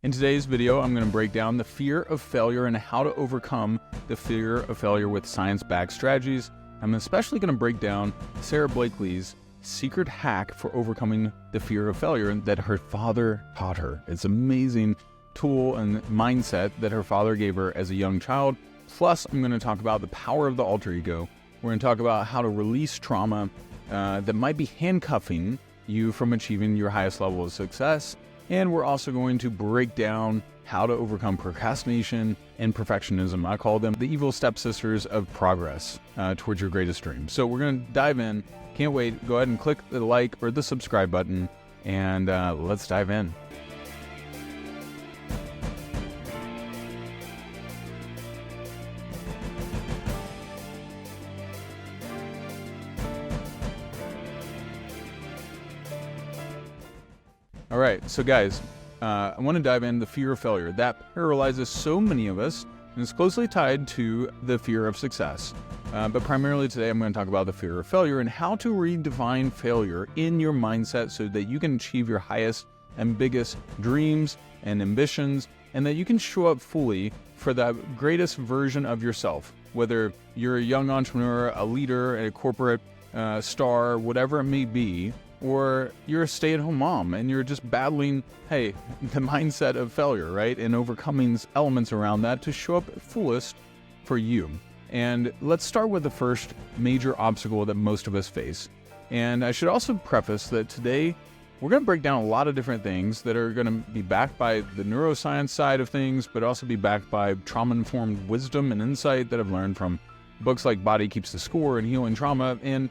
In today's video, I'm going to break down the fear of failure and how to overcome the fear of failure with science-backed strategies. I'm especially going to break down Sarah Blakely's secret hack for overcoming the fear of failure that her father taught her. It's an amazing tool and mindset that her father gave her as a young child. Plus, I'm going to talk about the power of the alter ego. We're going to talk about how to release trauma that might be handcuffing you from achieving your highest level of success. And we're also going to break down how to overcome procrastination and perfectionism. I call them the evil stepsisters of progress towards your greatest dream. So we're going to dive in. Can't wait. Go ahead and click the like or the subscribe button, and let's dive in. All right, so guys, I want to dive into the fear of failure. That paralyzes so many of us, and it's closely tied to the fear of success. But primarily today, I'm going to talk about the fear of failure and how to redefine failure in your mindset so that you can achieve your highest and biggest dreams and ambitions, and that you can show up fully for the greatest version of yourself. Whether you're a young entrepreneur, a leader, a corporate star, whatever it may be, or you're a stay-at-home mom and you're just battling, the mindset of failure, right? And overcoming elements around that to show up fullest for you. And let's start with the first major obstacle that most of us face. And I should also preface that today we're going to break down a lot of different things that are going to be backed by the neuroscience side of things, but also be backed by trauma-informed wisdom and insight that I've learned from books like Body Keeps the Score and Healing Trauma, and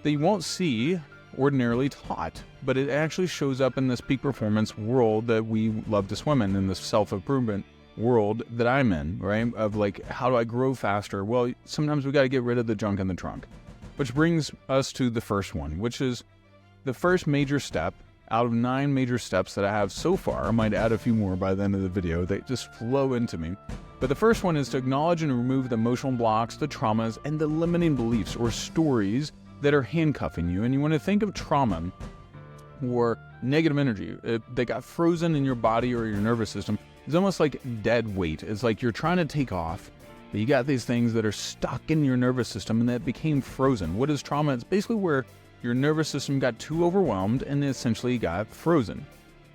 that you won't see ordinarily taught, but it actually shows up in this peak performance world that we love to swim in this self-improvement world that I'm in, right? Of like, how do I grow faster? Well, sometimes we got to get rid of the junk in the trunk, which brings us to the first one, which is the first major step out of 9 major steps that I have so far. I might add a few more by the end of the video. They just flow into me. But the first one is to acknowledge and remove the emotional blocks, the traumas, and the limiting beliefs or stories that are handcuffing you. And you want to think of trauma or negative energy that got frozen in your body or your nervous system. It's almost like dead weight. It's like you're trying to take off, but you got these things that are stuck in your nervous system and that became frozen. What is trauma? It's basically where your nervous system got too overwhelmed and essentially got frozen.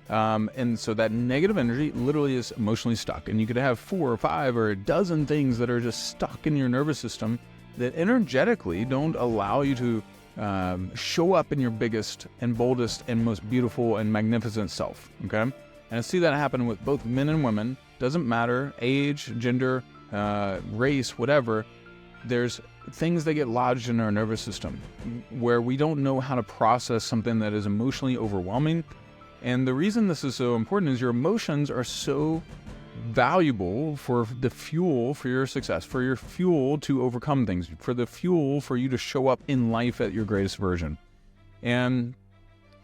And so that negative energy literally is emotionally stuck. And you could have 4 or 5 or a dozen things that are just stuck in your nervous system that energetically don't allow you to show up in your biggest and boldest and most beautiful and magnificent self, okay? And I see that happen with both men and women. Doesn't matter, age, gender, race, whatever. There's things that get lodged in our nervous system where we don't know how to process something that is emotionally overwhelming. And the reason this is so important is your emotions are so valuable for the fuel for your success, for your fuel to overcome things, for the fuel for you to show up in life at your greatest version. And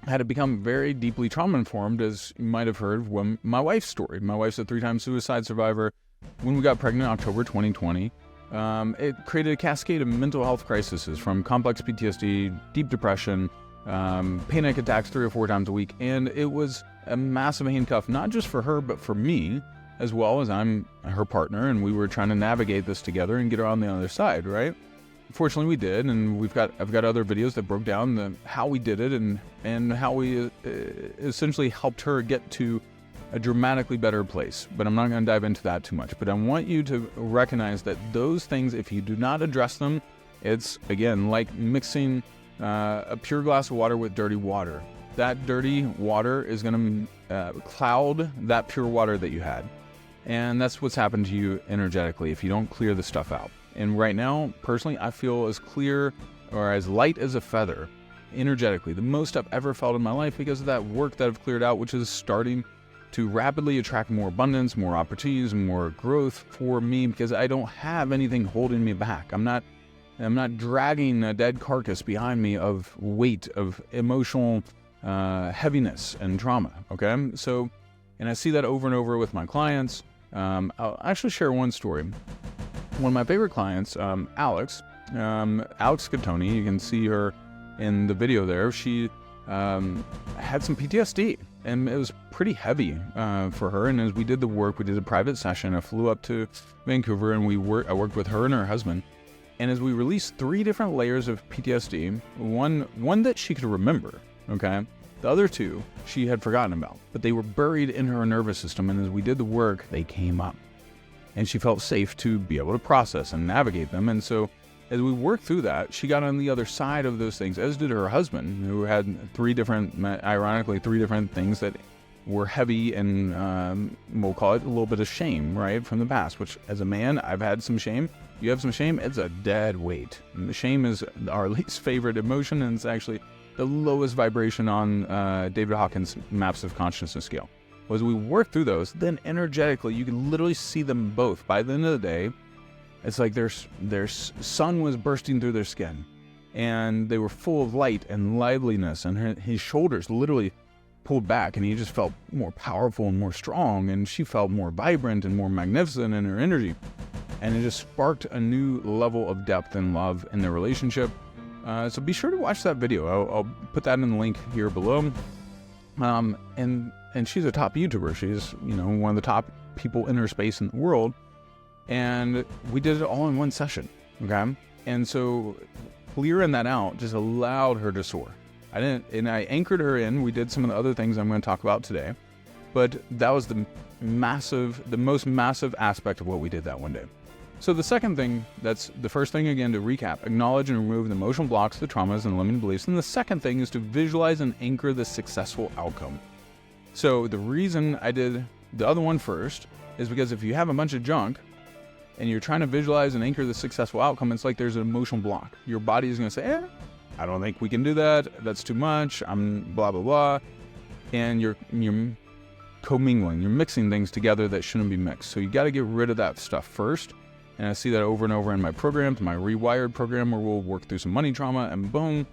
I had to become very deeply trauma-informed, as you might have heard from my wife's story. My wife's a 3-time suicide survivor. When we got pregnant in October 2020, it created a cascade of mental health crises from complex PTSD, deep depression, panic attacks 3 or 4 times a week. And it was a massive handcuff, not just for her, but for me, as well as I'm her partner, and we were trying to navigate this together and get her on the other side, right? Fortunately, we did, and I've got other videos that broke down how we did it and how we essentially helped her get to a dramatically better place. But I'm not going to dive into that too much. But I want you to recognize that those things, if you do not address them, it's, again, like mixing a pure glass of water with dirty water. That dirty water is going to cloud that pure water that you had. And that's what's happened to you energetically if you don't clear the stuff out. And right now, personally, I feel as clear or as light as a feather energetically, the most I've ever felt in my life because of that work that I've cleared out, which is starting to rapidly attract more abundance, more opportunities, more growth for me because I don't have anything holding me back. I'm not dragging a dead carcass behind me of weight, of emotional heaviness and trauma, okay? So, and I see that over and over with my clients. I'll actually share one story. One of my favorite clients, Alex Catoni, you can see her in the video there. She had some PTSD, And it was pretty heavy for her. And as we did the work, we did a private session. I flew up to Vancouver, and I worked with her and her husband. And as we released 3 different layers of PTSD, one that she could remember, okay? The other 2 she had forgotten about, but they were buried in her nervous system. And as we did the work, they came up. And she felt safe to be able to process and navigate them. And so as we worked through that, she got on the other side of those things, as did her husband, who had 3 different things that were heavy and we'll call it a little bit of shame, right, from the past, which as a man, I've had some shame. You have some shame, it's a dead weight. And the shame is our least favorite emotion, and it's actually the lowest vibration on David Hawkins' Maps of Consciousness scale. Well, as we work through those, then energetically, you can literally see them both. By the end of the day, it's like their sun was bursting through their skin, and they were full of light and liveliness, and his shoulders literally pulled back, and he just felt more powerful and more strong, and she felt more vibrant and more magnificent in her energy. And it just sparked a new level of depth and love in their relationship. So be sure to watch that video. I'll put that in the link here below. And she's a top YouTuber. She's, one of the top people in her space in the world. And we did it all in one session, okay? And so clearing that out just allowed her to soar. I anchored her in. We did some of the other things I'm going to talk about today, but that was the most massive aspect of what we did that one day. So the second thing, that's the first thing again, to recap: acknowledge and remove the emotional blocks, the traumas, and limiting beliefs. And the second thing is to visualize and anchor the successful outcome. So the reason I did the other one first is because if you have a bunch of junk and you're trying to visualize and anchor the successful outcome, it's like there's an emotional block. Your body is going to say, I don't think we can do that. That's too much. I'm blah, blah, blah. And you're commingling. You're mixing things together that shouldn't be mixed. So you got to get rid of that stuff first. And I see that over and over in my programs, my Rewired program, where we'll work through some money trauma, and boom,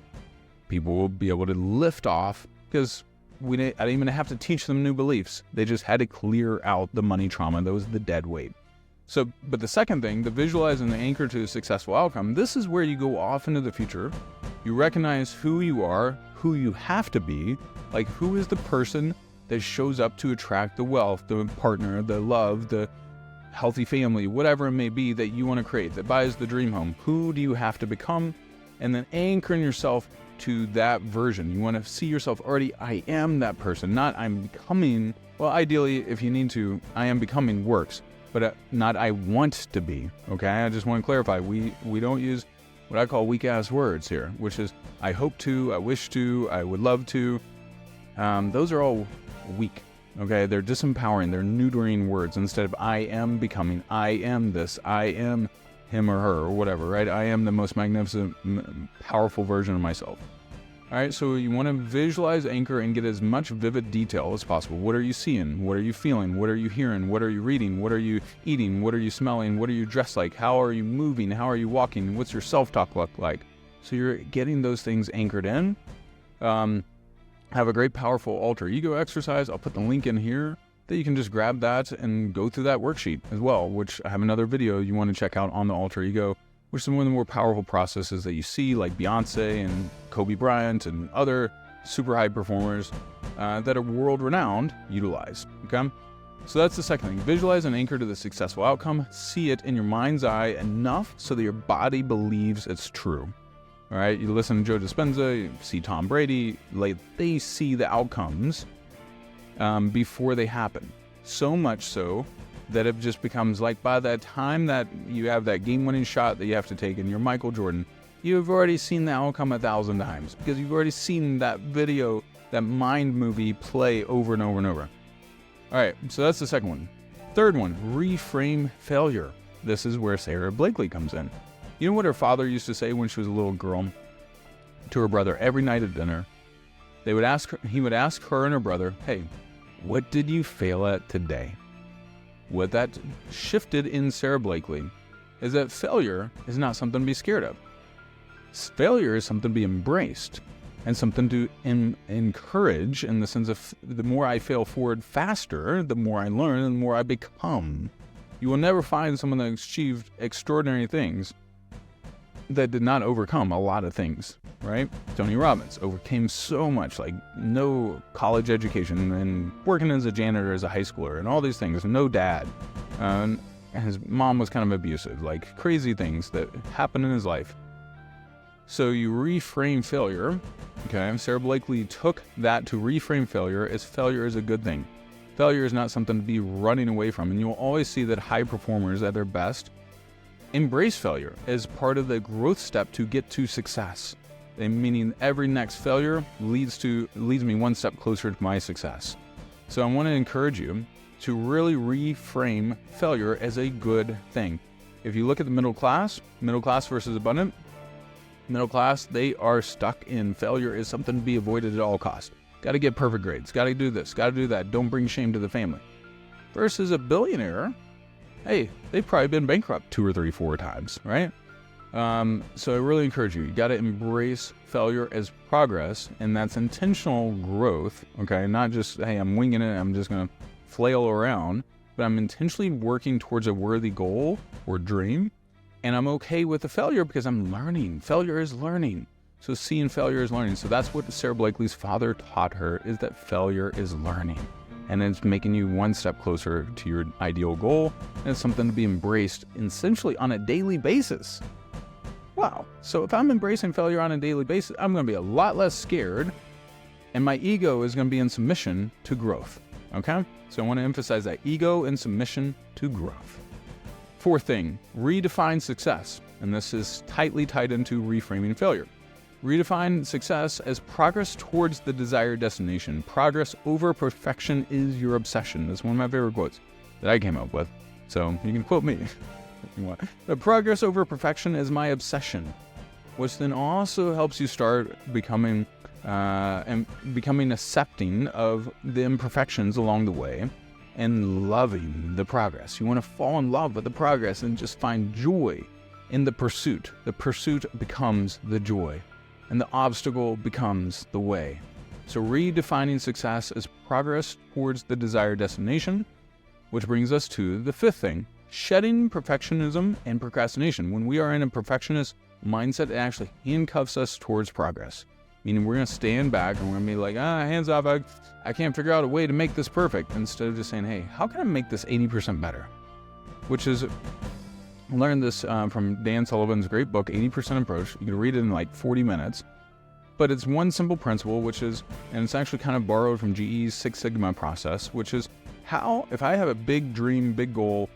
people will be able to lift off, because I didn't even have to teach them new beliefs. They just had to clear out the money trauma. That was the dead weight. So, but the second thing, the visualize and the anchor to a successful outcome, this is where you go off into the future. You recognize who you are, who you have to be, like who is the person that shows up to attract the wealth, the partner, the love, the healthy family, whatever it may be that you want to create, that buys the dream home. Who do you have to become? And then anchoring yourself to that version. You want to see yourself already, I am that person, not I'm becoming. Well, ideally, if you need to, I am becoming works, but not I want to be, okay? I just want to clarify, we don't use what I call weak-ass words here, which is I hope to, I wish to, I would love to. Those are all weak, okay? They're disempowering, they're neutering words. Instead of I am becoming, I am this, I am him or her or whatever, right? I am the most magnificent, powerful version of myself. All right, so you want to visualize, anchor, and get as much vivid detail as possible. What are you seeing? What are you feeling? What are you hearing? What are you reading? What are you eating? What are you smelling? What are you dressed like? How are you moving? How are you walking? What's your self-talk look like? So you're getting those things anchored in. Have a great, powerful alter ego exercise. I'll put the link in here that you can just grab that and go through that worksheet as well, which I have another video you want to check out on the alter ego, which is one of the more powerful processes that you see, like Beyonce and Kobe Bryant and other super high performers that are world-renowned utilize, okay? So that's the second thing. Visualize and anchor to the successful outcome. See it in your mind's eye enough so that your body believes it's true, all right? You listen to Joe Dispenza, you see Tom Brady, like they see the outcomes before they happen. So much so that it just becomes like by the time that you have that game-winning shot that you have to take and you're Michael Jordan, you've already seen the outcome 1,000 times because you've already seen that video, that mind movie play over and over and over. All right, so that's the second one. Third one, reframe failure. This is where Sarah Blakely comes in. You know what her father used to say when she was a little girl to her brother every night at dinner? He would ask her and her brother, hey, what did you fail at today? What that shifted in Sarah Blakely is that failure is not something to be scared of. Failure is something to be embraced and something to encourage, in the sense of the more I fail forward faster, the more I learn and the more I become. You will never find someone that achieved extraordinary things that did not overcome a lot of things. right? Tony Robbins overcame so much, like no college education and working as a janitor as a high schooler and all these things, no dad. And his mom was kind of abusive, like crazy things that happened in his life. So you reframe failure, okay? Sarah Blakely took that to reframe failure is a good thing. Failure is not something to be running away from, and you'll always see that high performers at their best embrace failure as part of the growth step to get to success. Meaning every next failure leads me one step closer to my success. So I want to encourage you to really reframe failure as a good thing. If you look at the middle class versus abundant, middle class, they are stuck in failure is something to be avoided at all costs. Got to get perfect grades, got to do this, got to do that, don't bring shame to the family. Versus a billionaire, hey, they've probably been bankrupt 2 or 3, 4 times, right? So I really encourage you got to embrace failure as progress, and that's intentional growth, okay? Not just, hey, I'm winging it, I'm just going to flail around, but I'm intentionally working towards a worthy goal or dream, and I'm okay with the failure because I'm learning. Failure is learning. So seeing failure is learning. So that's what Sarah Blakely's father taught her, is that failure is learning. And it's making you one step closer to your ideal goal, and it's something to be embraced essentially on a daily basis. Wow. So if I'm embracing failure on a daily basis, I'm going to be a lot less scared, and my ego is going to be in submission to growth. Okay? So I want to emphasize that ego in submission to growth. Fourth thing, redefine success. And this is tightly tied into reframing failure. Redefine success as progress towards the desired destination. Progress over perfection is your obsession. That's one of my favorite quotes that I came up with. So you can quote me if you want. But progress over perfection is my obsession, which then also helps you start becoming accepting of the imperfections along the way and loving the progress. You want to fall in love with the progress and just find joy in the pursuit. The pursuit becomes the joy, and the obstacle becomes the way. So redefining success as progress towards the desired destination, which brings us to the fifth thing, shedding perfectionism and procrastination. When we are in a perfectionist mindset, it actually handcuffs us towards progress. Meaning we're going to stand back and we're going to be like, hands off, I can't figure out a way to make this perfect. Instead of just saying, hey, how can I make this 80% better? Which is, I learned this from Dan Sullivan's great book, 80% Approach. You can read it in like 40 minutes. But it's one simple principle, which is, and it's actually kind of borrowed from GE's Six Sigma process, which is how, if I have a big dream, big goal,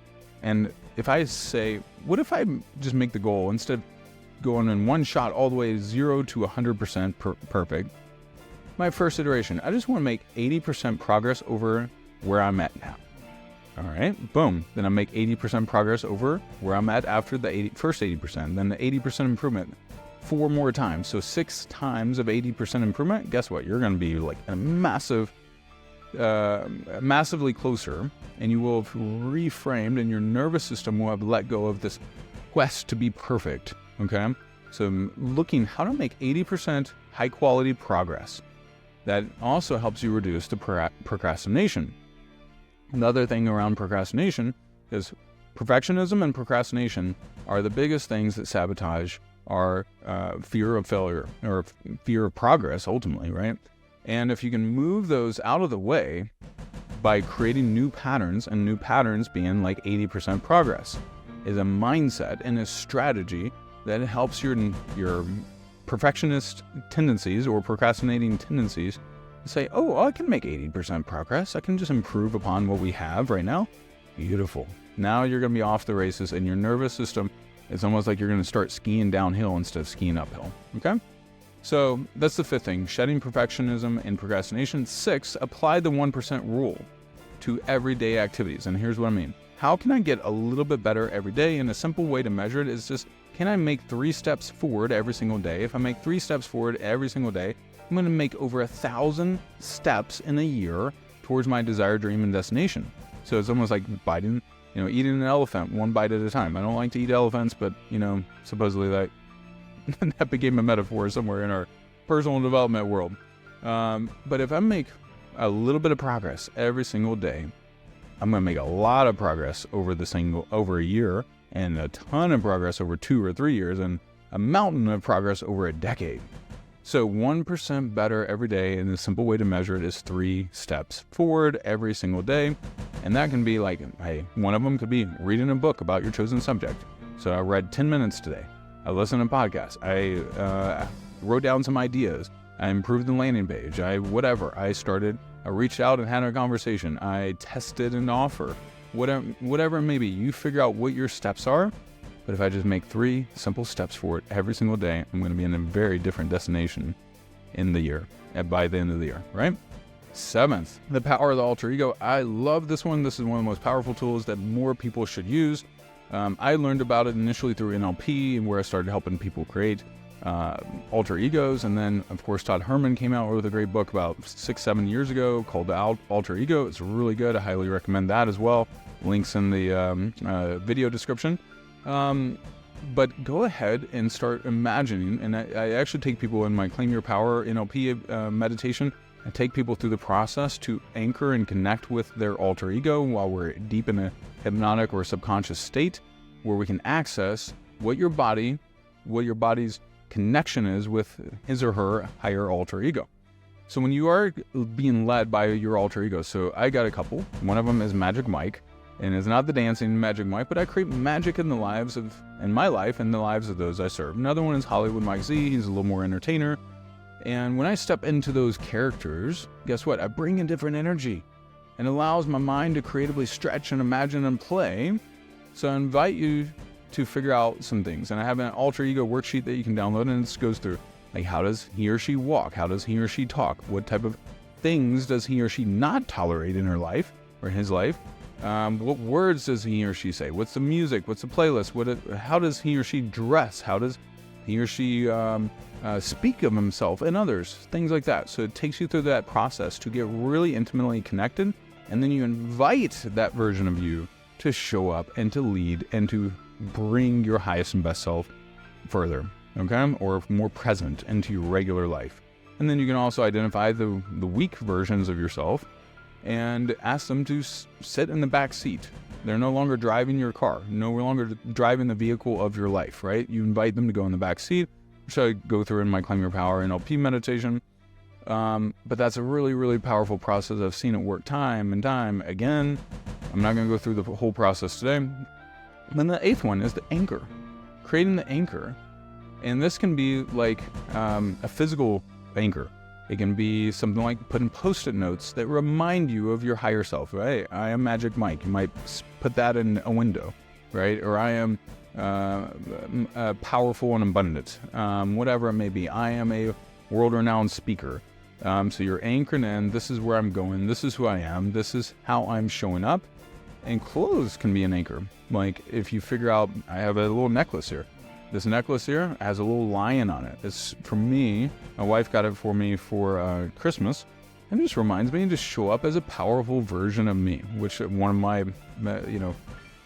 and if I say, what if I just make the goal instead of going in one shot all the way 0 to 100% perfect, my first iteration, I just want to make 80% progress over where I'm at now. All right, boom. Then I make 80% progress over where I'm at after the first 80%, then the 80% improvement 4 more times. So 6 times of 80% improvement. Guess what? You're going to be like a massively closer, and you will have reframed, and your nervous system will have let go of this quest to be perfect. Okay, so I'm looking how to make 80% high quality progress. That also helps you reduce the procrastination. Another thing around procrastination is perfectionism and procrastination are the biggest things that sabotage our fear of failure or fear of progress ultimately, right? And if you can move those out of the way by creating new patterns, and new patterns being like 80% progress, is a mindset and a strategy that helps your perfectionist tendencies or procrastinating tendencies say, oh, I can make 80% progress. I can just improve upon what we have right now. Beautiful. Now you're going to be off the races, and your nervous system, it's almost like you're going to start skiing downhill instead of skiing uphill. Okay? So that's the fifth thing, shedding perfectionism and procrastination. 6, apply the 1% rule to everyday activities. And here's what I mean. How can I get a little bit better every day? And a simple way to measure it is just, can I make 3 steps forward every single day? If I make 3 steps forward every single day, I'm going to make over 1,000 steps in a year towards my desired dream and destination. So it's almost like eating an elephant one bite at a time. I don't like to eat elephants, but, supposedly that became a metaphor somewhere in our personal development world. But if I make a little bit of progress every single day, I'm going to make a lot of progress over a year, and a ton of progress over 2 or 3 years, and a mountain of progress over a decade. So 1% better every day, and the simple way to measure it is 3 steps forward every single day. And that can be like, hey, one of them could be reading a book about your chosen subject. So I read 10 minutes today. I listened to podcasts. I wrote down some ideas. I improved the landing page. I reached out and had a conversation. I tested an offer. Whatever it may be, you figure out what your steps are. But if I just make 3 simple steps forward every single day, I'm going to be in a very different destination in the year, by the end of the year, right? 7th, the power of the alter ego. I love this one. This is one of the most powerful tools that more people should use. I learned about it initially through NLP, and where I started helping people create alter egos. And then, of course, Todd Herman came out with a great book about 6-7 years ago called The Alter Ego. It's really good. I highly recommend that as well. Links in the video description. But go ahead and start imagining, and I actually take people in my Claim Your Power NLP meditation. I take people through the process to anchor and connect with their alter ego while we're deep in a hypnotic or subconscious state, where we can access what your body's connection is with his or her higher alter ego. So when you are being led by your alter ego, so I got a couple. One of them is Magic Mike. And it's not the dancing Magic Mike, but I create magic in my life and the lives of those I serve. Another one is Hollywood Mike Z. He's a little more entertainer. And when I step into those characters, guess what? I bring in different energy and allows my mind to creatively stretch and imagine and play. So I invite you to figure out some things. And I have an alter ego worksheet that you can download, and this goes through, like, how does he or she walk? How does he or she talk? What type of things does he or she not tolerate in her life or in his life? What words does he or she say? What's the music? What's the playlist? How does he or she dress? How does he or she speak of himself and others? Things like that. So it takes you through that process to get really intimately connected, and then you invite that version of you to show up and to lead and to bring your highest and best self further, okay? Or more present into your regular life. And then you can also identify the weak versions of yourself and ask them to sit in the back seat. They're no longer driving your car, no longer driving the vehicle of your life, right? You invite them to go in the back seat, which I go through in my Claim Your Power NLP meditation. But that's a really, really powerful process. I've seen it work time and time again. I'm not going to go through the whole process today. And then the 8th one is the anchor, creating the anchor. And this can be like a physical anchor. It can be something like putting Post-it notes that remind you of your higher self, right? I am Magic Mike. You might put that in a window, right? Or I am powerful and abundant, whatever it may be. I am a world-renowned speaker. So you're anchored in, this is where I'm going, this is who I am, this is how I'm showing up. And clothes can be an anchor. Like if you figure out, I have a little necklace here. This necklace here has a little lion on it. It's for me. My wife got it for me for Christmas. And it just reminds me to show up as a powerful version of me, which one of my,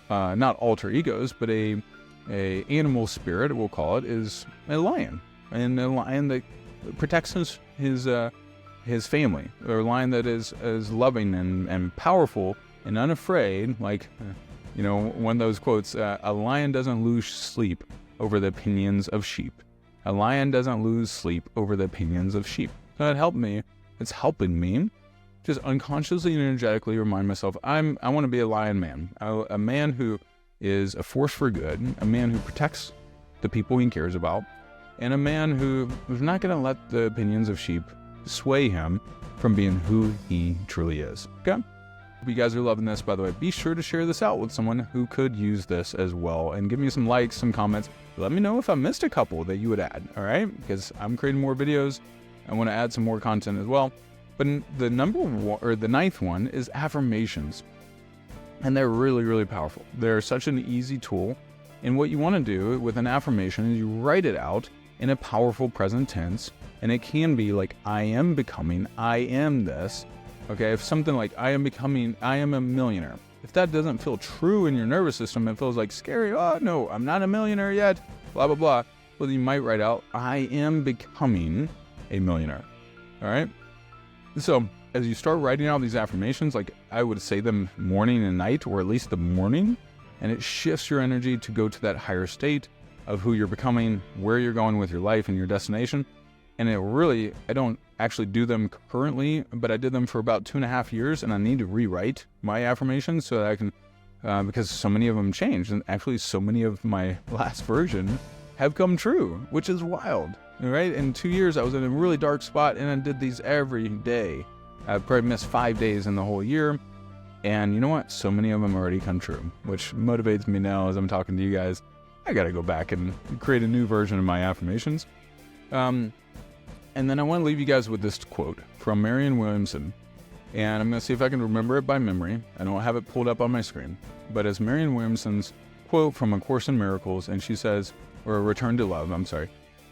not alter egos, but a animal spirit, we'll call it, is a lion. And a lion that protects his family, or a lion that is loving and powerful and unafraid. Like, one of those quotes, a lion doesn't lose sleep over the opinions of sheep. A lion doesn't lose sleep over the opinions of sheep. So it's helping me just unconsciously and energetically remind myself, I want to be a lion man. A man who is a force for good, a man who protects the people he cares about, and a man who's not going to let the opinions of sheep sway him from being who he truly is. Okay? Hope you guys are loving this, by the way. Be sure to share this out with someone who could use this as well, and give me some likes, some comments. Let me know if I missed a couple that you would add, all right? Because I'm creating more videos. I want to add some more content as well. But the 9th one is affirmations. And they're really, really powerful. They're such an easy tool. And what you want to do with an affirmation is you write it out in a powerful present tense. And it can be like, I am becoming, I am this. Okay, if something like, I am a millionaire. If that doesn't feel true in your nervous system, it feels like scary. Oh, no, I'm not a millionaire yet, blah, blah, blah. Well, you might write out, I am becoming a millionaire. All right? So as you start writing out these affirmations, like I would say them morning and night, or at least the morning, and it shifts your energy to go to that higher state of who you're becoming, where you're going with your life and your destination. And I don't actually do them currently, but I did them for about 2.5 years, and I need to rewrite my affirmations so that I can, because so many of them changed, and actually so many of my last version have come true, which is wild, right? In 2 years, I was in a really dark spot, and I did these every day. I probably missed 5 days in the whole year, and you know what? So many of them already come true, which motivates me now as I'm talking to you guys. I gotta go back and create a new version of my affirmations. And then I want to leave you guys with this quote from Marianne Williamson. And I'm going to see if I can remember it by memory. I don't have it pulled up on my screen. But it's Marianne Williamson's quote from A Course in Miracles. And she says, or A Return to Love, I'm sorry.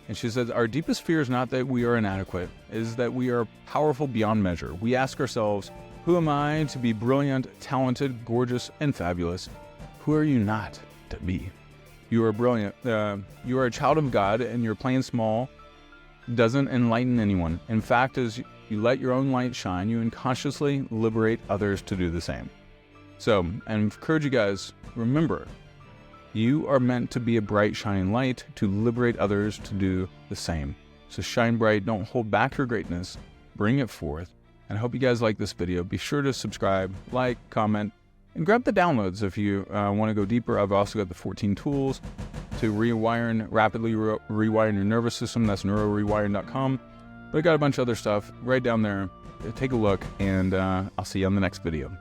And she says, our deepest fear is not that we are inadequate. It is that we are powerful beyond measure. We ask ourselves, who am I to be brilliant, talented, gorgeous, and fabulous? Who are you not to be? You are brilliant. You are a child of God, and your playing small doesn't enlighten anyone. In fact, as you let your own light shine, you unconsciously liberate others to do the same. So, I encourage you guys, remember, you are meant to be a bright, shining light to liberate others to do the same. So shine bright, don't hold back your greatness, bring it forth. And I hope you guys like this video. Be sure to subscribe, like, comment, and grab the downloads if you want to go deeper. I've also got the 14 tools to rapidly rewire your nervous system. That's neurorewiring.com. But I got a bunch of other stuff right down there. Take a look, and I'll see you on the next video.